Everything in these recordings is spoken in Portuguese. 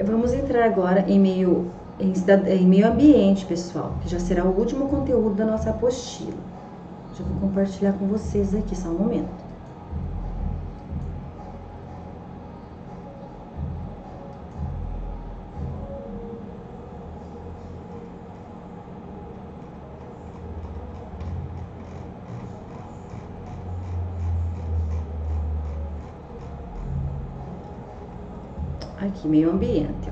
Vamos entrar agora em meio ambiente, pessoal, que já será o último conteúdo da nossa apostila. Já vou compartilhar com vocês aqui, só um momento. Aqui, meio ambiente, ó.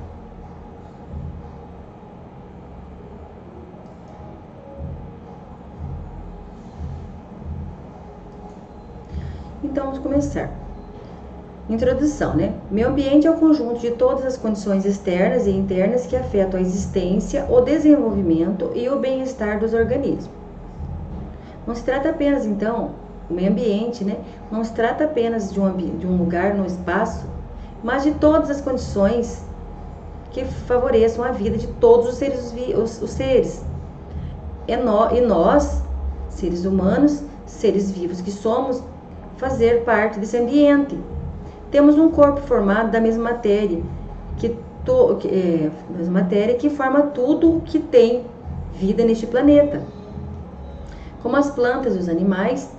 Então, vamos começar. Introdução, né? Meio ambiente é o conjunto de todas as condições externas e internas que afetam a existência, o desenvolvimento e o bem-estar dos organismos. Não se trata apenas, então, o meio ambiente, né? Não se trata apenas de um lugar no espaço, mas de todas as condições que favoreçam a vida de todos os seres. E nós, seres humanos, seres vivos que somos, fazer parte desse ambiente. Temos um corpo formado da mesma matéria, que forma tudo o que tem vida neste planeta. Como as plantas e os animais,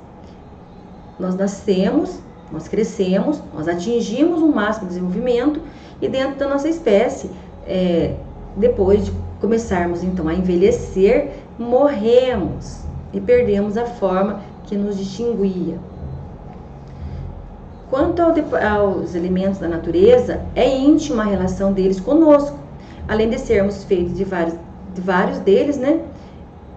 nós nascemos, nós crescemos, nós atingimos um máximo de desenvolvimento e dentro da nossa espécie, depois de começarmos então a envelhecer, morremos e perdemos a forma que nos distinguia. Quanto aos elementos da natureza, é íntima a relação deles conosco. Além de sermos feitos de vários deles, né?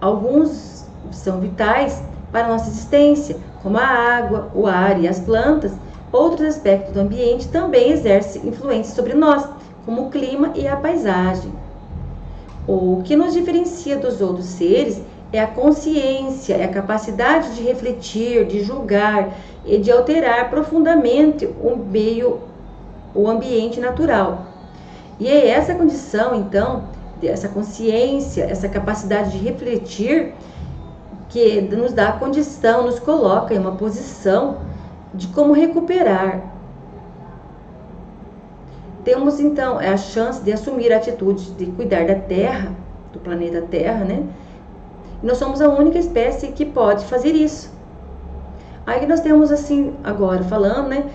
Alguns são vitais para a nossa existência, como a água, o ar e as plantas. Outros aspectos do ambiente também exercem influência sobre nós, como o clima e a paisagem. O que nos diferencia dos outros seres é a consciência, é a capacidade de refletir, de julgar e de alterar profundamente o ambiente natural. E é essa condição, então, essa consciência, essa capacidade de refletir, que nos dá a condição, nos coloca em uma posição de como recuperar. Temos, então, a chance de assumir a atitude de cuidar da Terra, do planeta Terra, né? E nós somos a única espécie que pode fazer isso. Aí nós temos assim, agora falando, né?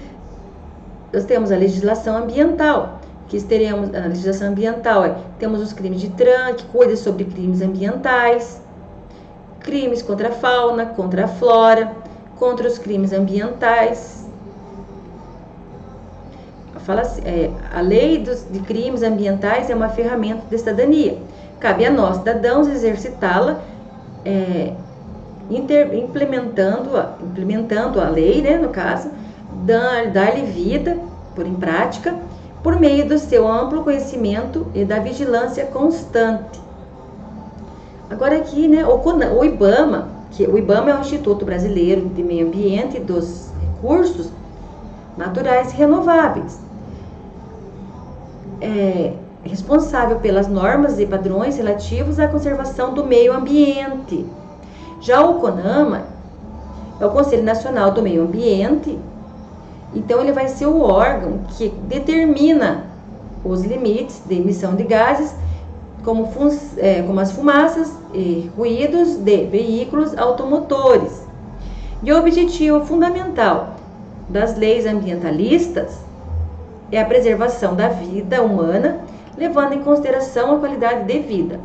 Nós temos a legislação ambiental, a legislação ambiental temos os crimes de trânsito, que cuida sobre crimes ambientais, crimes contra a fauna, contra a flora, contra os crimes ambientais. Fala assim, a lei de crimes ambientais é uma ferramenta de cidadania. Cabe a nós, cidadãos, exercitá-la, implementando a lei, né, no caso, dar-lhe vida, por em prática, por meio do seu amplo conhecimento e da vigilância constante. Agora aqui, né, o IBAMA, o IBAMA é o Instituto Brasileiro de Meio Ambiente e dos Recursos Naturais Renováveis. É responsável pelas normas e padrões relativos à conservação do meio ambiente. Já o CONAMA é o Conselho Nacional do Meio Ambiente, então ele vai ser o órgão que determina os limites de emissão de gases, como as fumaças e ruídos de veículos automotores. E o objetivo fundamental das leis ambientalistas é a preservação da vida humana, levando em consideração a qualidade de vida.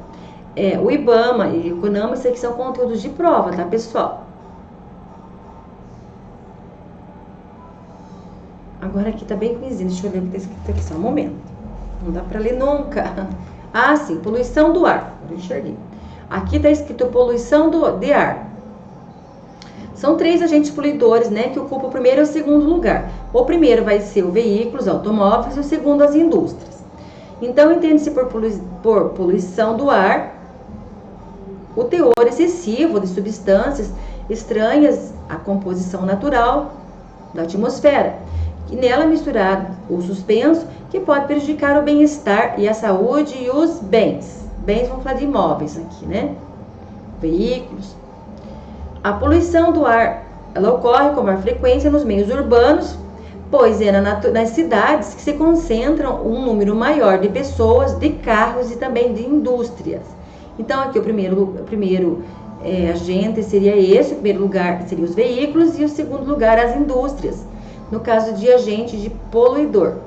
O IBAMA e o CONAMA, isso aqui são conteúdos de prova, tá, pessoal? Agora aqui tá bem coisinho, deixa eu ler o que tá escrito aqui, só um momento. Não dá pra ler nunca. Ah, sim, poluição do ar. Eu enxerguei. Aqui tá escrito poluição de ar. São 3 agentes poluidores, né, que ocupam o primeiro e o segundo lugar. O primeiro vai ser o veículos, automóveis, e o segundo as indústrias. Então, entende-se por poluição do ar o teor excessivo de substâncias estranhas à composição natural da atmosfera, e nela misturado o suspenso, que pode prejudicar o bem-estar e a saúde e os bens. Bens, vamos falar de imóveis aqui, né? Veículos. A poluição do ar, ela ocorre com maior frequência nos meios urbanos, pois é nas cidades que se concentram um número maior de pessoas, de carros e também de indústrias. Então, aqui o primeiro agente seria esse, o primeiro lugar seria os veículos e o segundo lugar as indústrias, no caso de agente de poluidor.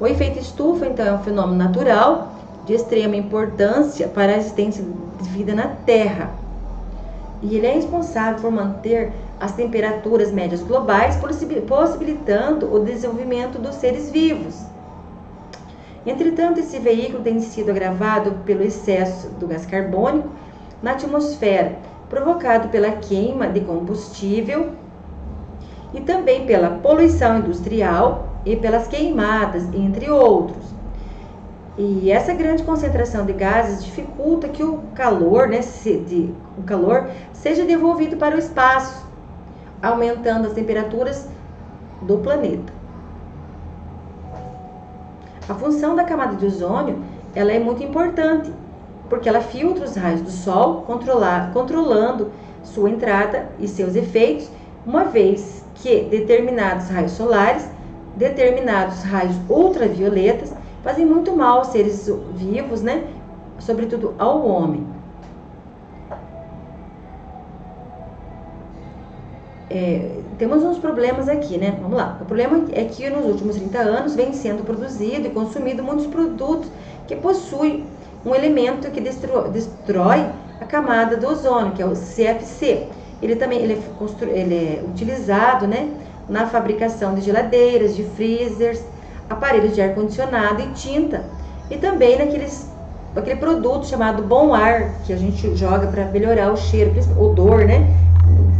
O efeito estufa, então, é um fenômeno natural de extrema importância para a existência de vida na Terra. E ele é responsável por manter as temperaturas médias globais, possibilitando o desenvolvimento dos seres vivos. Entretanto, esse veículo tem sido agravado pelo excesso do gás carbônico na atmosfera, provocado pela queima de combustível e também pela poluição industrial e pelas queimadas, entre outros. E essa grande concentração de gases dificulta que o calor, seja devolvido para o espaço, aumentando as temperaturas do planeta. A função da camada de ozônio ela é muito importante, porque ela filtra os raios do Sol, controlando sua entrada e seus efeitos, uma vez que determinados raios solares, determinados raios ultravioletas, fazem muito mal aos seres vivos, né? Sobretudo ao homem. Temos uns problemas aqui, né? Vamos lá. O problema é que nos últimos 30 anos vem sendo produzido e consumido muitos produtos que possuem um elemento que destrói a camada do ozônio, que é o CFC. Ele é utilizado, né, na fabricação de geladeiras, de freezers, aparelhos de ar-condicionado e tinta. E também aquele produto chamado Bom Ar, que a gente joga para melhorar o cheiro, odor, né?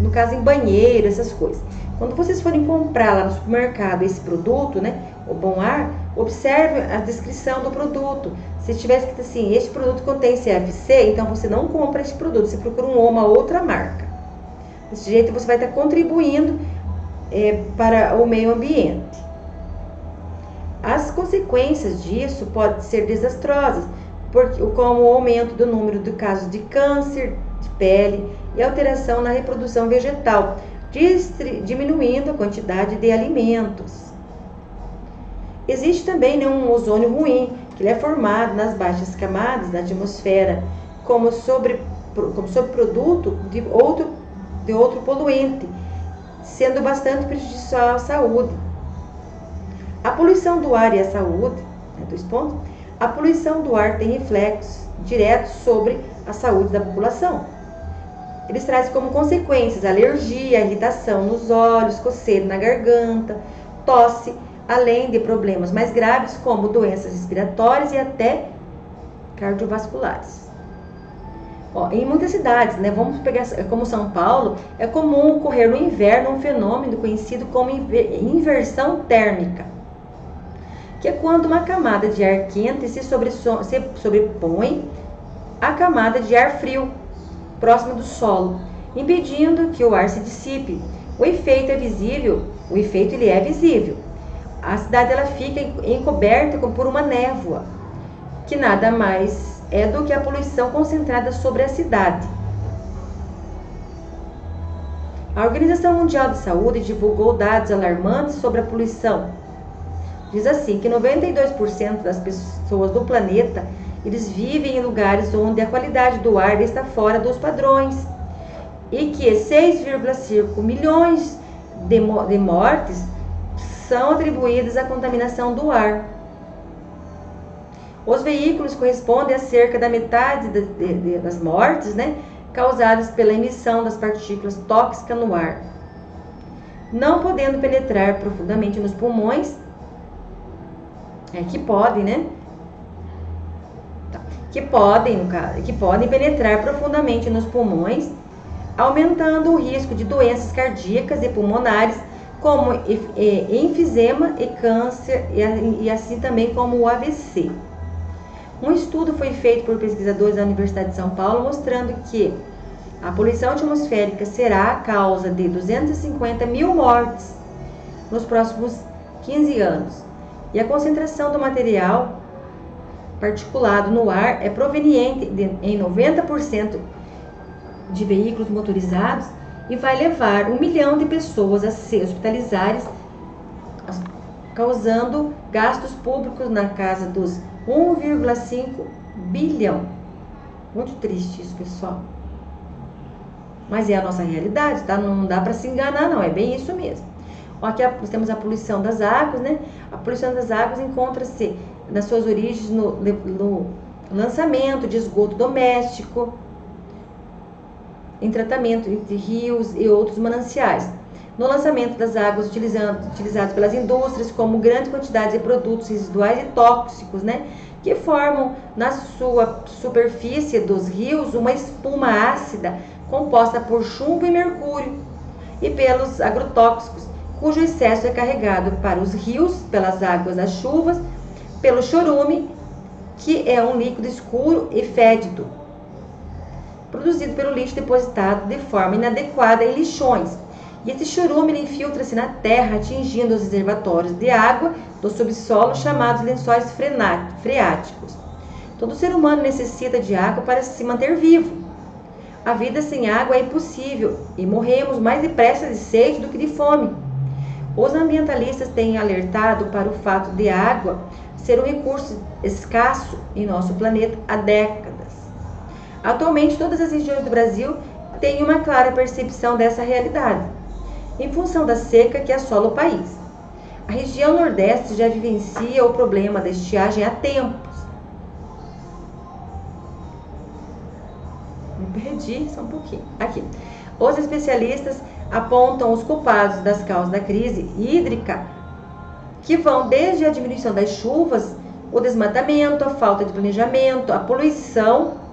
No caso, em banheiro, essas coisas. Quando vocês forem comprar lá no supermercado esse produto, né, o Bom Ar, observe a descrição do produto. Se tiver escrito assim, este produto contém CFC, então você não compra este produto, você procura uma outra marca. Desse jeito você vai estar contribuindo para o meio ambiente. As consequências disso podem ser desastrosas, como o aumento do número de casos de câncer de pele e alteração na reprodução vegetal, diminuindo a quantidade de alimentos. Existe também um ozônio ruim, que ele é formado nas baixas camadas da atmosfera, como subproduto de outro poluente, sendo bastante prejudicial à saúde. A poluição do ar e a saúde, a poluição do ar tem reflexos diretos sobre a saúde da população. Eles trazem como consequências alergia, irritação nos olhos, coceira na garganta, tosse, além de problemas mais graves como doenças respiratórias e até cardiovasculares. Em muitas cidades, né, vamos pegar como São Paulo, é comum ocorrer no inverno um fenômeno conhecido como inversão térmica, que é quando uma camada de ar quente se sobrepõe à camada de ar frio próximo do solo, impedindo que o ar se dissipe. O efeito é visível. A cidade ela fica encoberta por uma névoa, que nada mais é do que a poluição concentrada sobre a cidade. A Organização Mundial de Saúde divulgou dados alarmantes sobre a poluição. Diz assim que 92% das pessoas do planeta eles vivem em lugares onde a qualidade do ar está fora dos padrões e que 6,5 milhões de mortes são atribuídas à contaminação do ar. Os veículos correspondem a cerca da metade das mortes, né, causadas pela emissão das partículas tóxicas no ar, não podendo penetrar profundamente nos pulmões, que podem penetrar profundamente nos pulmões, aumentando o risco de doenças cardíacas e pulmonares, como enfisema e câncer, e assim também como o AVC. Um estudo foi feito por pesquisadores da Universidade de São Paulo, mostrando que a poluição atmosférica será a causa de 250 mil mortes nos próximos 15 anos. E a concentração do material particulado no ar é proveniente em 90% de veículos motorizados e vai levar 1 milhão de pessoas a ser causando gastos públicos na casa dos 1,5 bilhão. Muito triste isso, pessoal. Mas é a nossa realidade, tá? Não dá para se enganar, não. É bem isso mesmo. Aqui temos a poluição das águas, né? A poluição das águas encontra-se nas suas origens no lançamento de esgoto doméstico, em tratamento de rios e outros mananciais, no lançamento das águas utilizadas pelas indústrias como grandes quantidades de produtos residuais e tóxicos, né? Que formam na sua superfície dos rios uma espuma ácida composta por chumbo e mercúrio, e pelos agrotóxicos, cujo excesso é carregado para os rios pelas águas das chuvas, pelo chorume, que é um líquido escuro e fétido, produzido pelo lixo depositado de forma inadequada em lixões. E esse chorume infiltra-se na terra, atingindo os reservatórios de água do subsolo, chamados lençóis freáticos. Todo ser humano necessita de água para se manter vivo. A vida sem água é impossível e morremos mais depressa de sede do que de fome. Os ambientalistas têm alertado para o fato de a água ser um recurso escasso em nosso planeta há décadas. Atualmente, todas as regiões do Brasil têm uma clara percepção dessa realidade, em função da seca que assola o país. A região Nordeste já vivencia o problema da estiagem há tempos. Me perdi só um pouquinho. Aqui. Os especialistas apontam os culpados das causas da crise hídrica, que vão desde a diminuição das chuvas, o desmatamento, a falta de planejamento, a poluição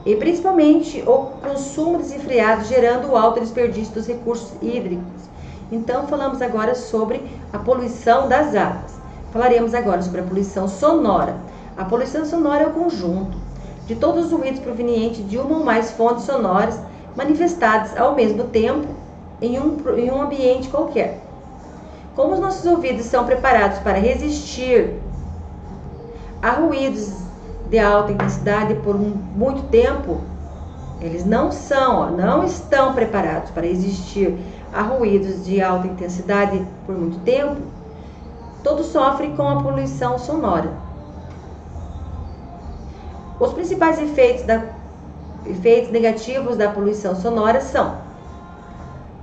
e principalmente o consumo desenfreado, gerando o alto desperdício dos recursos hídricos. Então, falamos agora sobre a poluição das águas. Falaremos agora sobre a poluição sonora. A poluição sonora é o conjunto de todos os ruídos provenientes de uma ou mais fontes sonoras manifestadas ao mesmo tempo em um ambiente qualquer. Como os nossos ouvidos são preparados para resistir a ruídos de alta intensidade por muito tempo, eles não estão preparados para resistir a ruídos de alta intensidade por muito tempo, todos sofrem com a poluição sonora. Os principais efeitos negativos da poluição sonora são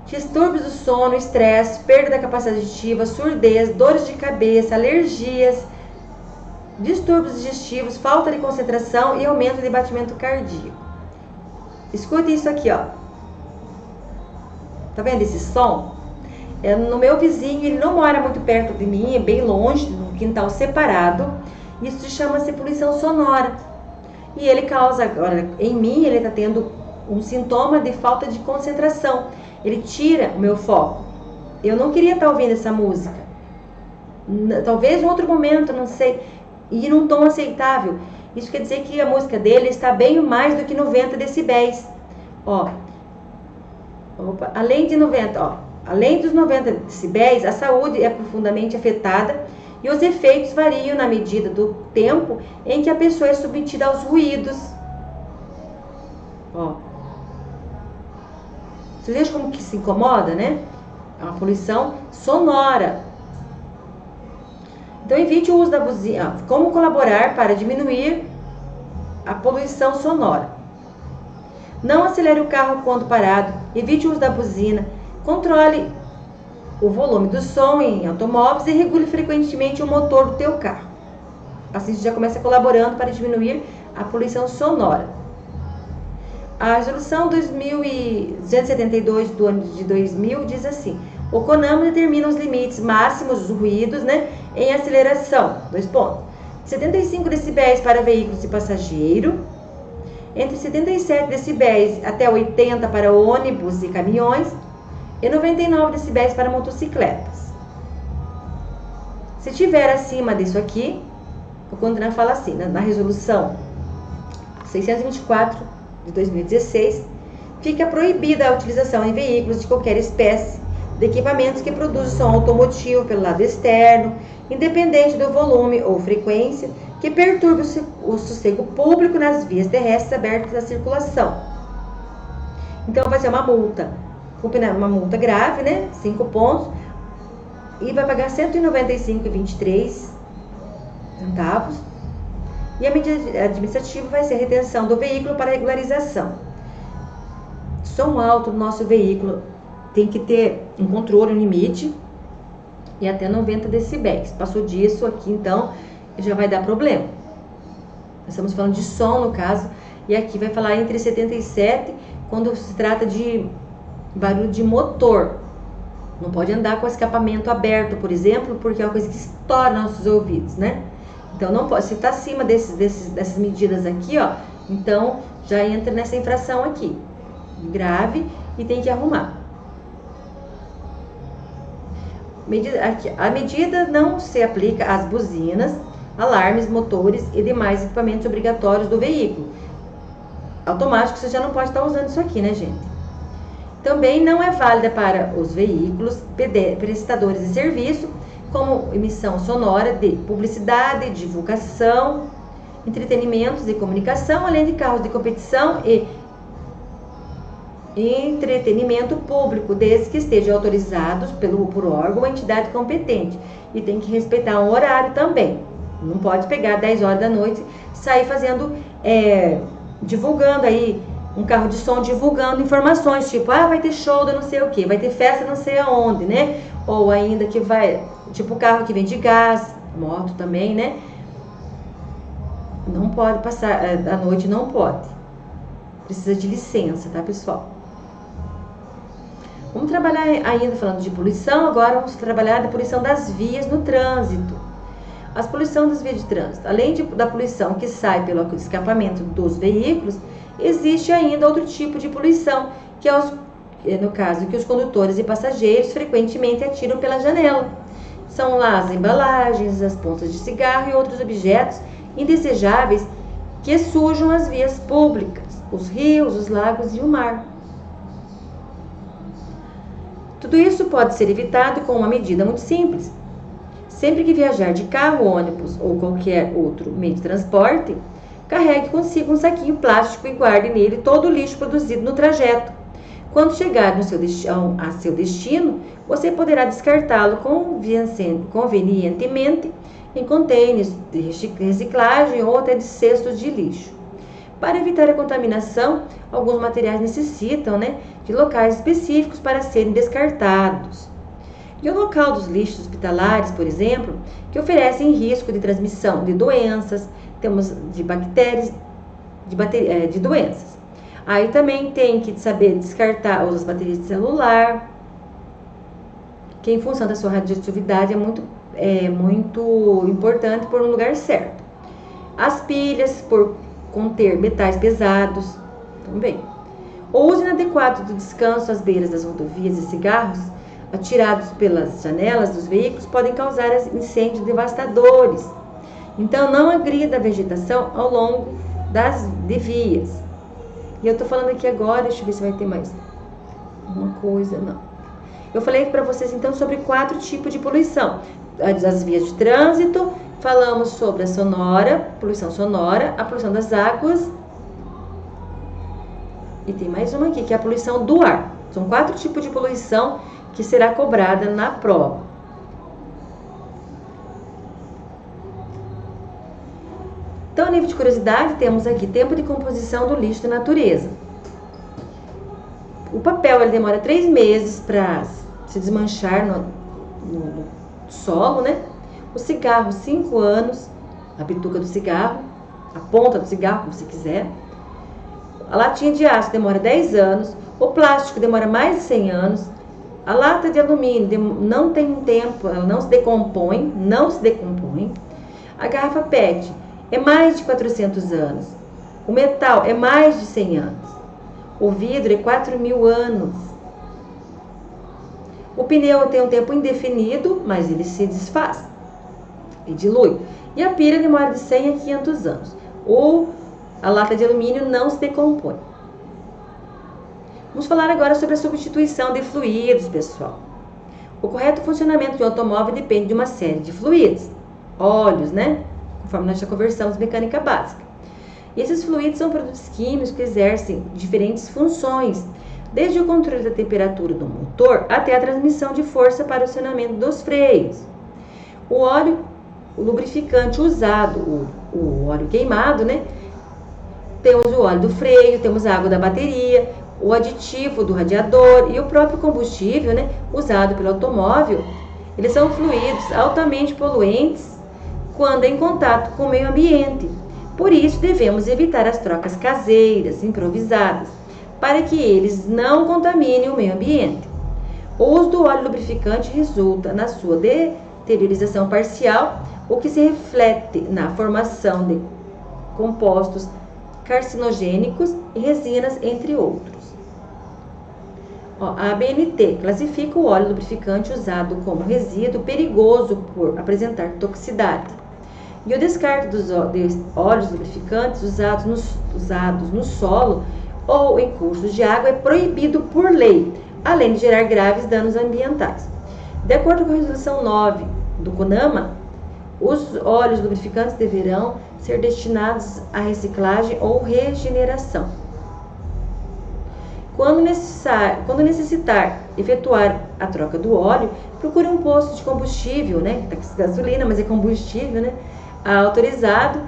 distúrbios do sono, estresse, perda da capacidade auditiva, surdez, dores de cabeça, alergias, distúrbios digestivos, falta de concentração e aumento de batimento cardíaco. Escute isso aqui, ó. Tá vendo esse som? No meu vizinho, ele não mora muito perto de mim, é bem longe, num quintal separado. Isso chama-se poluição sonora. E ele causa, agora, em mim, ele está tendo um sintoma de falta de concentração. Ele tira o meu foco. Eu não queria estar ouvindo essa música. Talvez em outro momento, não sei. E num tom aceitável. Isso quer dizer que a música dele está bem mais do que 90 decibéis. Ó. Opa, além dos 90 decibéis, a saúde é profundamente afetada e os efeitos variam na medida do tempo em que a pessoa é submetida aos ruídos. Ó. Você veja como que se incomoda, né? É uma poluição sonora. Então, evite o uso da buzina. Como colaborar para diminuir a poluição sonora? Não acelere o carro quando parado. Evite o uso da buzina. Controle o volume do som em automóveis e regule frequentemente o motor do teu carro. Assim, você já começa colaborando para diminuir a poluição sonora. A resolução 2272 do ano de 2000 diz assim: o CONAMA determina os limites máximos dos ruídos, né, em aceleração, 75 decibéis para veículos de passageiro, entre 77 decibéis até 80 para ônibus e caminhões, e 99 decibéis para motocicletas. Se tiver acima disso aqui, o CONAMA fala assim, na resolução 624 de 2016, fica proibida a utilização em veículos de qualquer espécie de equipamentos que produzem som automotivo pelo lado externo, independente do volume ou frequência, que perturbe o sossego público nas vias terrestres abertas à circulação. Então vai ser uma multa grave, né? 5 pontos, e vai pagar R$ 195,23. E a medida administrativa vai ser a retenção do veículo para regularização. Som alto do nosso veículo tem que ter um controle, um limite, e até 90 decibéis. Passou disso aqui, então, já vai dar problema. Nós estamos falando de som, no caso, e aqui vai falar entre 77, quando se trata de barulho de motor. Não pode andar com o escapamento aberto, por exemplo, porque é uma coisa que estoura nossos ouvidos, né? Então, não pode. Se está acima dessas medidas aqui, ó, então já entra nessa infração aqui. Grave e tem que arrumar. A medida não se aplica às buzinas, alarmes, motores e demais equipamentos obrigatórios do veículo. Automático, você já não pode estar usando isso aqui, né, gente? Também não é válida para os veículos prestadores de serviço, como emissão sonora de publicidade, divulgação, entretenimentos e comunicação, além de carros de competição e entretenimento público, desde que estejam autorizados por órgão ou entidade competente. E tem que respeitar um horário também. Não pode pegar 10 horas da noite e sair fazendo, divulgando aí, um carro de som divulgando informações, tipo, vai ter show de não sei o que, vai ter festa não sei aonde, né? Ou ainda que vai, tipo carro que vende gás, moto também, né? Não pode passar, à noite não pode. Precisa de licença, tá, pessoal? Vamos trabalhar ainda falando de poluição, agora vamos trabalhar da poluição das vias no trânsito. As poluição das vias de trânsito, além da poluição que sai pelo escapamento dos veículos, existe ainda outro tipo de poluição, que é no caso que os condutores e passageiros frequentemente atiram pela janela. São lá as embalagens, as pontas de cigarro e outros objetos indesejáveis que sujam as vias públicas, os rios, os lagos e o mar. Tudo isso pode ser evitado com uma medida muito simples. Sempre que viajar de carro, ônibus ou qualquer outro meio de transporte, carregue consigo um saquinho plástico e guarde nele todo o lixo produzido no trajeto. Quando chegar a seu destino, você poderá descartá-lo convenientemente em contêineres de reciclagem ou até de cestos de lixo. Para evitar a contaminação, alguns materiais necessitam, de locais específicos para serem descartados. E o local dos lixos hospitalares, por exemplo, que oferecem risco de transmissão de doenças, temos de bactérias, de doenças. Aí também tem que saber descartar as baterias de celular, que em função da sua radioatividade é muito importante pôr no lugar certo. As pilhas, por conter metais pesados, também. O uso inadequado do descanso às beiras das rodovias e cigarros atirados pelas janelas dos veículos podem causar incêndios devastadores. Então, não agrida a vegetação ao longo de vias. E eu tô falando aqui agora, deixa eu ver se vai ter mais uma coisa, não. Eu falei para vocês, então, sobre 4 tipos de poluição. As vias de trânsito, falamos sobre a poluição sonora, a poluição das águas. E tem mais uma aqui, que é a poluição do ar. São 4 tipos de poluição que será cobrada na prova. Então, a nível de curiosidade, temos aqui tempo de composição do lixo da natureza. O papel ele demora 3 meses para se desmanchar no solo, O cigarro, 5 anos, a bituca do cigarro, a ponta do cigarro, como você quiser. A latinha de aço demora 10 anos, o plástico demora mais de 100 anos, a lata de alumínio não tem tempo, ela não se decompõe, A garrafa PET é mais de 400 anos, o metal é mais de 100 anos, o vidro é 4.000 anos. O pneu tem um tempo indefinido, mas ele se desfaz e dilui. E a pilha demora de 100 a 500 anos. A lata de alumínio não se decompõe. Vamos falar agora sobre a substituição de fluidos, pessoal. O correto funcionamento de um automóvel depende de uma série de fluidos, óleos, conforme nós já conversamos, mecânica básica. E esses fluidos são produtos químicos que exercem diferentes funções, desde o controle da temperatura do motor até a transmissão de força para o acionamento dos freios. O óleo, o lubrificante usado, o óleo queimado, né? Temos o óleo do freio, temos a água da bateria, o aditivo do radiador e o próprio combustível, né, usado pelo automóvel. Eles são fluidos altamente poluentes quando em contato com o meio ambiente. Por isso, devemos evitar as trocas caseiras, improvisadas, para que eles não contaminem o meio ambiente. O uso do óleo lubrificante resulta na sua deteriorização parcial, o que se reflete na formação de compostos carcinogênicos e resinas, entre outros. A ABNT classifica o óleo lubrificante usado como resíduo perigoso por apresentar toxicidade. E o descarte dos óleos lubrificantes usados no solo ou em cursos de água é proibido por lei, além de gerar graves danos ambientais. De acordo com a resolução 9 do CONAMA, os óleos lubrificantes deverão ser destinados à reciclagem ou regeneração. Quando necessitar efetuar a troca do óleo, procure um posto de combustível, né? Gasolina, mas é combustível, né? Autorizado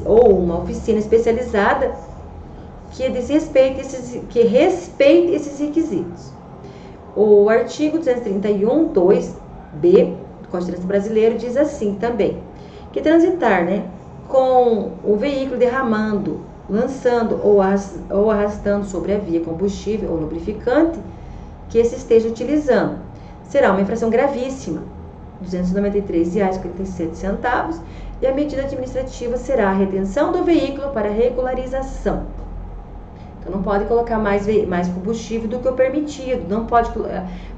ou uma oficina especializada que respeite esses requisitos. O artigo 231, 2b do Código de Trânsito Brasileiro diz assim também, que transitar, né, com o veículo derramando, lançando ou arrastando sobre a via combustível ou lubrificante que se esteja utilizando será uma infração gravíssima, R$ 293,47, e a medida administrativa será a retenção do veículo para regularização. Então, não pode colocar mais combustível do que o permitido, não pode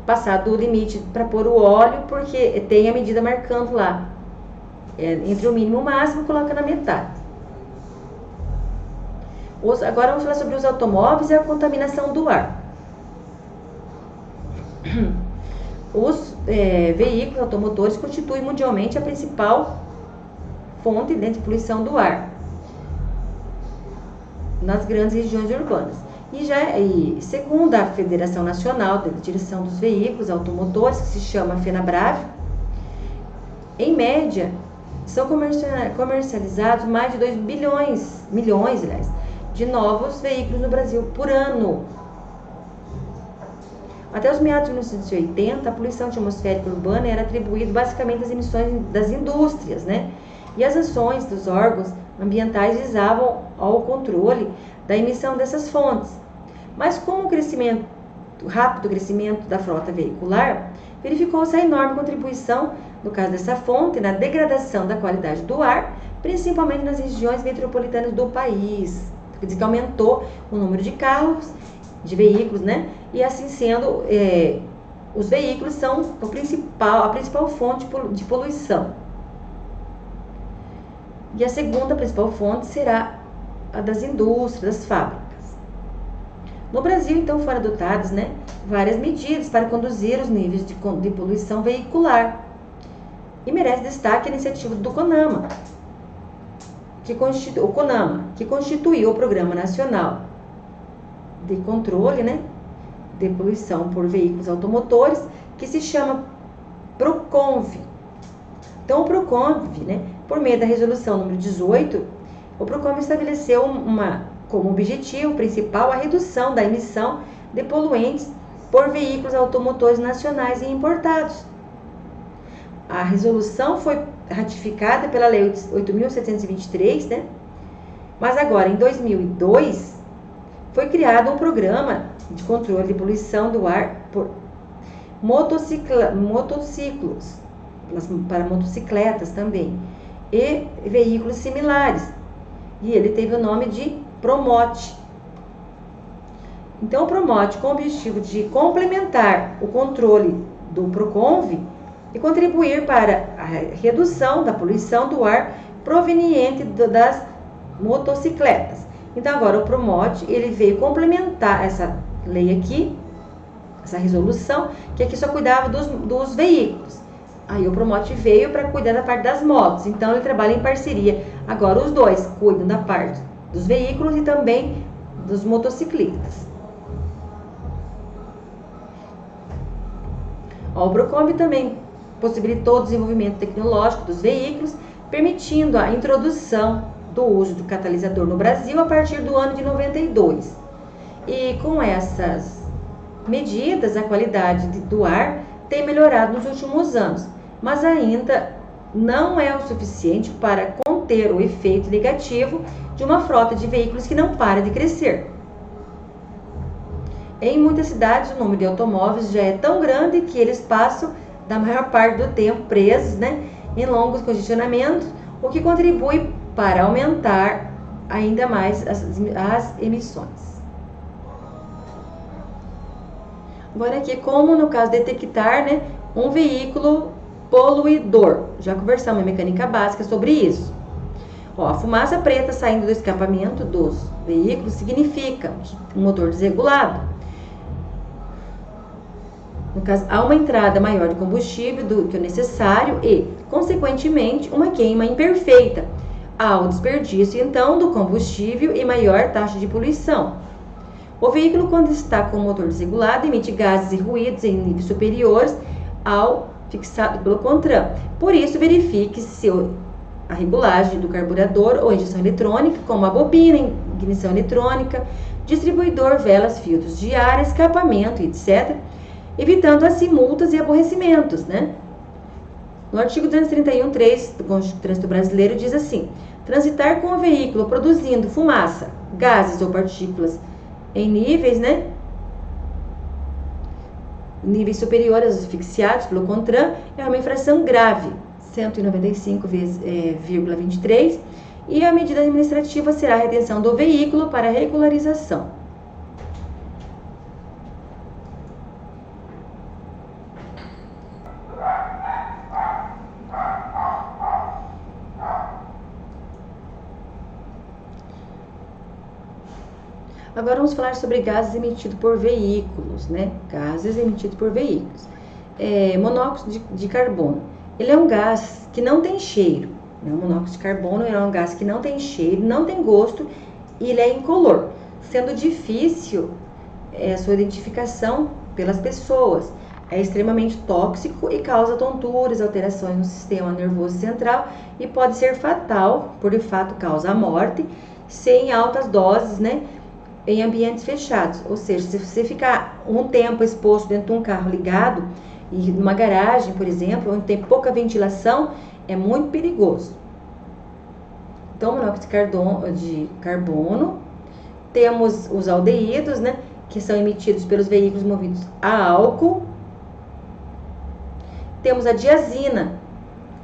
passar do limite para pôr o óleo, porque tem a medida marcando lá, entre o mínimo e o máximo, coloca na metade. Agora vamos falar sobre os automóveis e a contaminação do ar. Os veículos automotores constituem mundialmente a principal fonte de poluição do ar nas grandes regiões urbanas. E segundo a Federação Nacional de Direção dos Veículos Automotores, que se chama FenaBrave, em média, são comercializados mais de 2 milhões de novos veículos no Brasil por ano. Até os meados de 1980, a poluição atmosférica urbana era atribuída basicamente às emissões das indústrias, né? E as ações dos órgãos ambientais visavam ao controle da emissão dessas fontes. Mas com o rápido crescimento da frota veicular, verificou-se a enorme contribuição, no caso dessa fonte, na degradação da qualidade do ar, principalmente nas regiões metropolitanas do país. Quer dizer que aumentou o número de carros, de veículos, né? E assim sendo, os veículos são a principal fonte de poluição. E a segunda principal fonte será a das indústrias, das fábricas. No Brasil, então, foram adotadas, né, várias medidas para conduzir os níveis de poluição veicular. E merece destaque a iniciativa do CONAMA, que constituiu o Programa Nacional de Controle, né, de Poluição por Veículos Automotores, que se chama PROCONV. Então, o PROCONV, né, por meio da resolução número 18, o PROCONV estabeleceu como objetivo principal a redução da emissão de poluentes por veículos automotores nacionais e importados. A resolução foi ratificada pela Lei 8.723, né? Mas agora, em 2002, foi criado um programa de controle de poluição do ar por motociclos, para motocicletas também, e veículos similares. E ele teve o nome de PROMOTE. Então, o PROMOTE, com o objetivo de complementar o controle do PROCONV e contribuir para a redução da poluição do ar proveniente das motocicletas. Então, agora o PROMOTE, ele veio complementar essa lei aqui, essa resolução, que aqui só cuidava dos veículos. Aí o PROMOTE veio para cuidar da parte das motos. Então, ele trabalha em parceria. Agora, os dois cuidam da parte dos veículos e também dos motociclistas. O Procombi também possibilitou o desenvolvimento tecnológico dos veículos, permitindo a introdução do uso do catalisador no Brasil a partir do ano de 92. E com essas medidas, a qualidade do ar tem melhorado nos últimos anos, mas ainda não é o suficiente para conter o efeito negativo de uma frota de veículos que não para de crescer. Em muitas cidades, o número de automóveis já é tão grande que eles passam da maior parte do tempo presos, em longos congestionamentos, o que contribui para aumentar ainda mais as emissões. Agora aqui, como no caso detectar um veículo poluidor. Já conversamos em mecânica básica sobre isso. A fumaça preta saindo do escapamento dos veículos significa um motor desregulado. No caso, há uma entrada maior de combustível do que o necessário e, consequentemente, uma queima imperfeita. Há o desperdício, então, do combustível e maior taxa de poluição. O veículo, quando está com o motor desregulado, emite gases e ruídos em níveis superiores ao fixado pelo CONTRAN. Por isso, verifique se a regulagem do carburador ou injeção eletrônica, como a bobina, ignição eletrônica, distribuidor, velas, filtros de ar, escapamento, etc., evitando assim multas e aborrecimentos, No artigo 231.3 do Código de Trânsito Brasileiro diz assim: transitar com o veículo produzindo fumaça, gases ou partículas em níveis superiores aos fixados pelo CONTRAN é uma infração grave, 195,23, e a medida administrativa será a retenção do veículo para regularização. Agora vamos falar sobre gases emitidos por veículos, Gases emitidos por veículos. Monóxido de carbono. Ele é um gás que não tem cheiro. O monóxido de carbono é um gás que não tem cheiro, não tem gosto e ele é incolor, sendo difícil sua identificação pelas pessoas. É extremamente tóxico e causa tonturas, alterações no sistema nervoso central e pode ser fatal, por de fato causa a morte, sem altas doses, em ambientes fechados. Ou seja, se você ficar um tempo exposto dentro de um carro ligado e numa garagem, por exemplo, onde tem pouca ventilação, é muito perigoso. Então, monóxido de carbono, temos os aldeídos, que são emitidos pelos veículos movidos a álcool. Temos a diazina,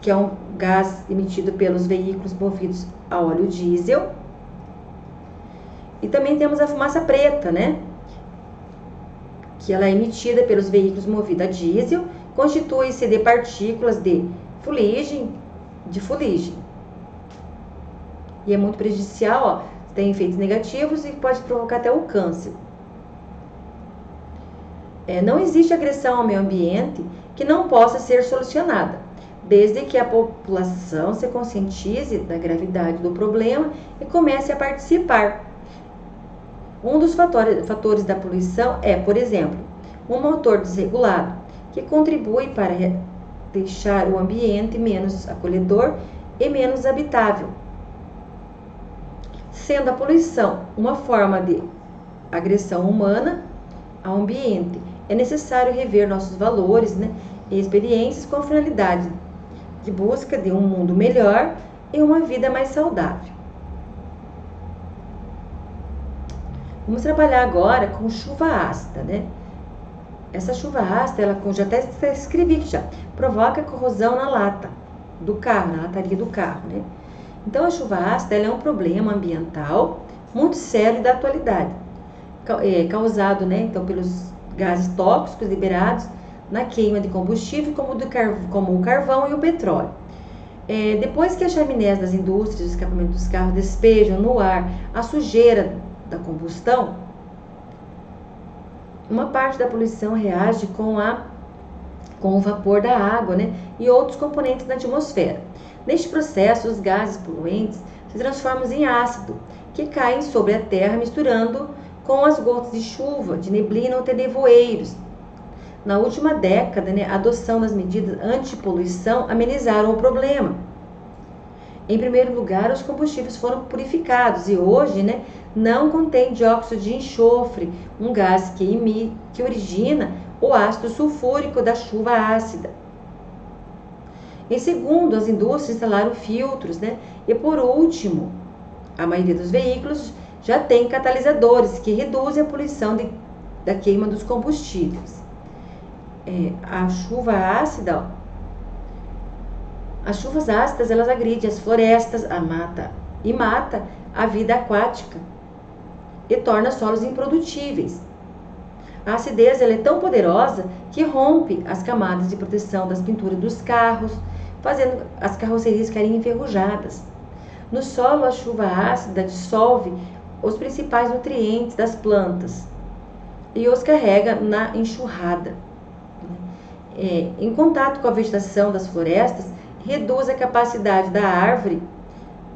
que é um gás emitido pelos veículos movidos a óleo diesel. E também temos a fumaça preta, que ela é emitida pelos veículos movidos a diesel, constitui-se de partículas de fuligem. E é muito prejudicial, tem efeitos negativos e pode provocar até o câncer. Não existe agressão ao meio ambiente que não possa ser solucionada, desde que a população se conscientize da gravidade do problema e comece a participar. Um dos fatores da poluição é, por exemplo, um motor desregulado, que contribui para deixar o ambiente menos acolhedor e menos habitável. Sendo a poluição uma forma de agressão humana ao ambiente, é necessário rever nossos valores e experiências com a finalidade de busca de um mundo melhor e uma vida mais saudável. Vamos trabalhar agora com chuva ácida, Essa chuva ácida, ela já até escrevi que já provoca corrosão na lata do carro, na lataria do carro, Então, a chuva ácida ela é um problema ambiental muito sério da atualidade, causado, então, pelos gases tóxicos liberados na queima de combustível, como o carvão e o petróleo. Depois que as chaminés das indústrias e os escapamentos dos carros despejam no ar a sujeira da combustão, uma parte da poluição reage com o vapor da água, e outros componentes da atmosfera. Neste processo, os gases poluentes se transformam em ácido, que caem sobre a terra misturando com as gotas de chuva, de neblina ou até nevoeiros. Na última década, né, a adoção das medidas anti-poluição amenizaram o problema. Em primeiro lugar, os combustíveis foram purificados e hoje, né, não contém dióxido de enxofre, um gás que origina o ácido sulfúrico da chuva ácida. Em segundo, as indústrias instalaram filtros, né? E por último, a maioria dos veículos já tem catalisadores que reduzem a poluição da queima dos combustíveis. A chuva ácida, ó, as chuvas ácidas, elas agridem as florestas, mata a vida aquática e torna solos improdutíveis. A acidez ela é tão poderosa que rompe as camadas de proteção das pinturas dos carros, fazendo as carrocerias ficarem enferrujadas. No solo, a chuva ácida dissolve os principais nutrientes das plantas e os carrega na enxurrada. Em contato com a vegetação das florestas, reduz a capacidade da árvore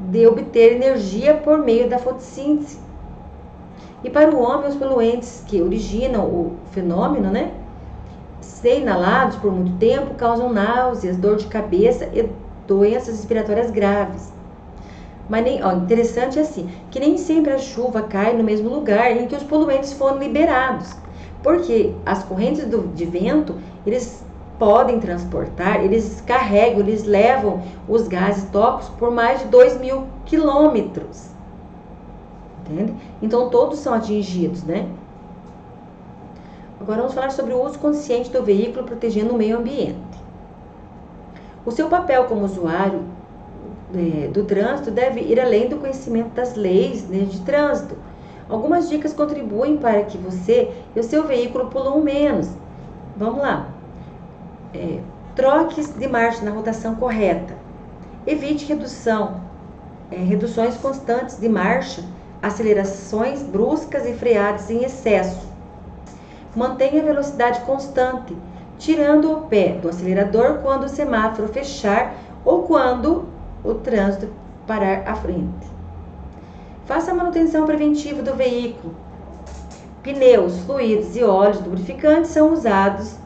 de obter energia por meio da fotossíntese. E para o homem, os poluentes que originam o fenômeno, né, se inalados por muito tempo, causam náuseas, dor de cabeça e doenças respiratórias graves. Mas interessante assim, que nem sempre a chuva cai no mesmo lugar em que os poluentes foram liberados, porque as correntes de vento, eles podem transportar, eles carregam, eles levam os gases tóxicos por mais de 2.000 quilômetros. Entende? Então todos são atingidos, né? Agora vamos falar sobre o uso consciente do veículo protegendo o meio ambiente. O seu papel como usuário do trânsito deve ir além do conhecimento das leis, né, de trânsito. Algumas dicas contribuem para que você e o seu veículo poluam menos. Vamos lá. Troques de marcha na rotação correta. Evite reduções constantes de marcha, acelerações bruscas e freadas em excesso. Mantenha a velocidade constante, tirando o pé do acelerador quando o semáforo fechar ou quando o trânsito parar à frente. Faça a manutenção preventiva do veículo. Pneus, fluidos e óleos lubrificantes são usados,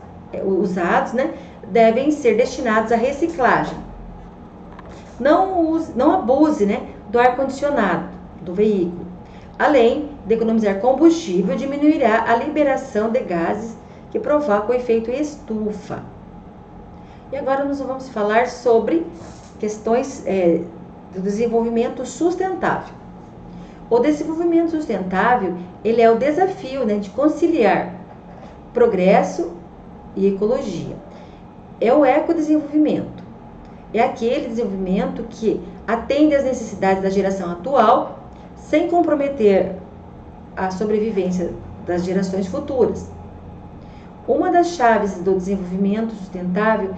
né, devem ser destinados à reciclagem. Não abuse, né, do ar-condicionado do veículo. Além de economizar combustível, diminuirá a liberação de gases que provocam o efeito estufa. E agora nós vamos falar sobre questões do desenvolvimento sustentável. O desenvolvimento sustentável, ele é o desafio, né, de conciliar progresso e ecologia. É o ecodesenvolvimento. É aquele desenvolvimento que atende às necessidades da geração atual, sem comprometer a sobrevivência das gerações futuras. Uma das chaves do desenvolvimento sustentável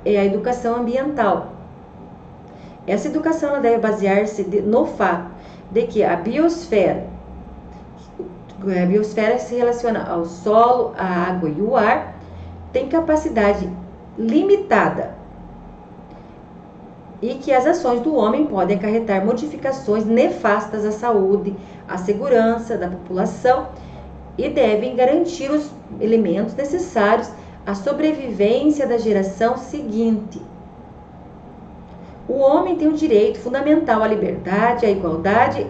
é a educação ambiental. Essa educação ela deve basear-se no fato de que a biosfera se relaciona ao solo, à água e ao ar, tem capacidade limitada e que as ações do homem podem acarretar modificações nefastas à saúde, à segurança da população e devem garantir os elementos necessários à sobrevivência da geração seguinte. O homem tem o direito fundamental à liberdade, à igualdade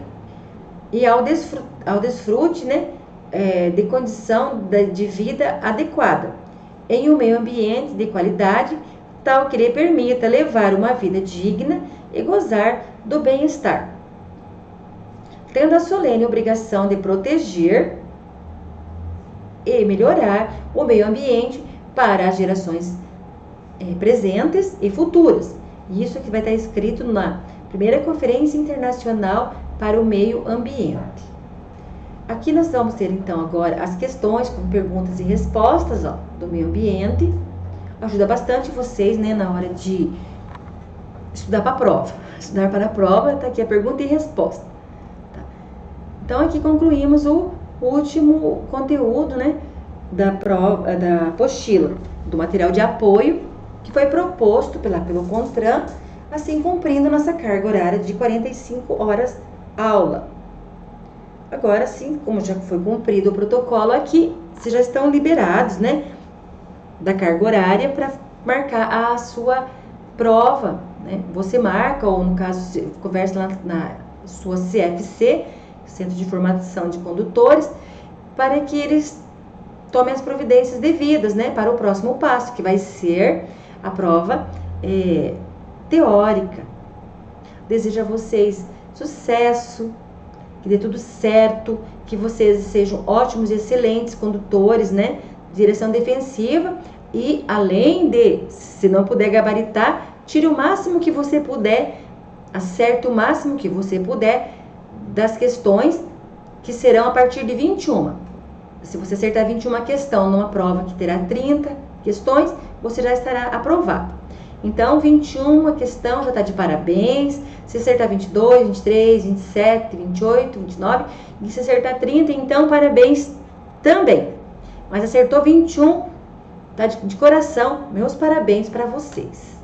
e ao desfrute, né, de condição de vida adequada, em um meio ambiente de qualidade, tal que lhe permita levar uma vida digna e gozar do bem-estar, tendo a solene obrigação de proteger e melhorar o meio ambiente para as gerações presentes e futuras. Isso que vai estar escrito na primeira Conferência Internacional para o Meio Ambiente. Aqui nós vamos ter então agora as questões com perguntas e respostas do meio ambiente. Ajuda bastante vocês, né, na hora de estudar para a prova. Estudar para a prova, está aqui a pergunta e resposta. Tá? Então aqui concluímos o último conteúdo, né, da apostila, do material de apoio que foi proposto pelo CONTRAN, assim cumprindo nossa carga horária de 45 horas aula. Agora sim, como já foi cumprido o protocolo aqui, vocês já estão liberados, né, da carga horária para marcar a sua prova, né? Você marca, ou no caso, você conversa lá na sua CFC, Centro de Formação de Condutores, para que eles tomem as providências devidas, né, para o próximo passo, que vai ser a prova teórica. Desejo a vocês sucesso, que dê tudo certo, que vocês sejam ótimos e excelentes condutores, né, direção defensiva, e além de, se não puder gabaritar, tire o máximo que você puder, acerte o máximo que você puder das questões que serão a partir de 21. Se você acertar 21 questões numa prova que terá 30 questões, você já estará aprovado. Então, 21 questão já está de parabéns. Se acertar 22, 23, 27, 28, 29, e se acertar 30, então parabéns também. Mas acertou 21, tá de coração, meus parabéns para vocês.